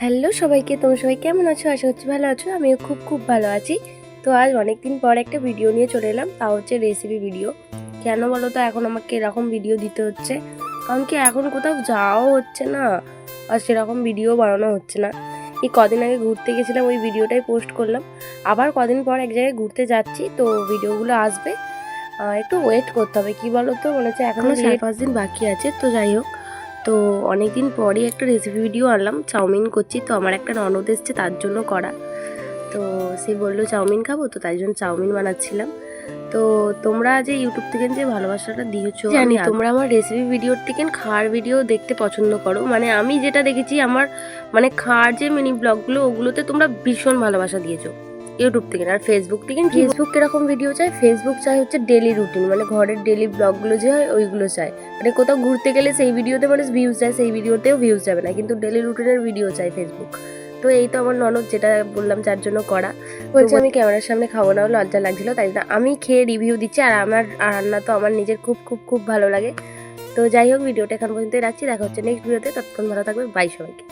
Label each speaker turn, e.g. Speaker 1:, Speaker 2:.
Speaker 1: Hello সবাইকে, তোমরা সবাই কেমন আছো? আশা করছি ভালো আছো। আমিও খুব খুব ভালো আছি। তো আজ অনেক দিন পর একটা ভিডিও নিয়ে চলে এলাম, তা হচ্ছে রেসিপি ভিডিও। কেন বলো তো এখন আমাকে এরকম ভিডিও দিতে হচ্ছে? কারণ কি এখন কোথাও যাওয়াও হচ্ছে না, আর সেরকম ভিডিও বানানো হচ্ছে না। এই কদিন আগে ঘুরতে গেছিলাম, ওই ভিডিওটাই পোস্ট করলাম। আবার কদিন পর এক জায়গায় ঘুরতে যাচ্ছি, তো ভিডিওগুলো আসবে। একটু ওয়েট করতে হবে, কি বলো তো, মনে হচ্ছে এখনও 4-5 দিন বাকি আছে। তো যাই হোক, তো অনেক দিন পরই একটা রেসিপি ভিডিও আনলাম। চাউমিন করছি, তো আমার একটা ননদ এসছে তার জন্য করা। তো সে বললো চাউমিন খাবো, তো তাই জন্য চাউমিন বানাচ্ছিলাম। তো তোমরা যে ইউটিউব থেকে যে ভালোবাসাটা দিয়েছো, জানি তোমরা আমার রেসিপি ভিডিওর থেকে খাওয়ার ভিডিও দেখতে পছন্দ করো। মানে আমি যেটা দেখেছি, আমার মানে খাওয়ার যে মিনি ব্লগগুলো, ওগুলোতে তোমরা ভীষণ ভালোবাসা দিয়েছো ইউটিউব থেকে। আর ফেসবুক থেকে ফেসবুক কিরকম ভিডিও চাই? ফেসবুক চাই হচ্ছে ডেলি রুটিন, মানে ঘরের ডেলি ব্লগগুলো যে হয় ওইগুলো চাই। মানে কোথাও ঘুরতে গেলে সেই ভিডিওতে মানুষ ভিউজ চায়, সেই ভিডিওতেও ভিউজ যাবে না, কিন্তু ডেলি রুটিনের ভিডিও চাই ফেসবুক। তো এই তো আমার ননদ যেটা বললাম যার জন্য করা। বলছে আমি ক্যামেরার সামনে খাবো না, লজ্জা লাগছিল, তাই না আমি খেয়ে রিভিউ দিচ্ছি। আর আমার রান্না তো আমার নিজের খুব খুব খুব ভালো লাগে। তো যাই হোক, ভিডিওটা এখন পর্যন্ত রাখছি। দেখা হচ্ছে নেক্সট ভিডিওতে। ততক্ষণ ভালো থাকবে, বাই সবাইকে।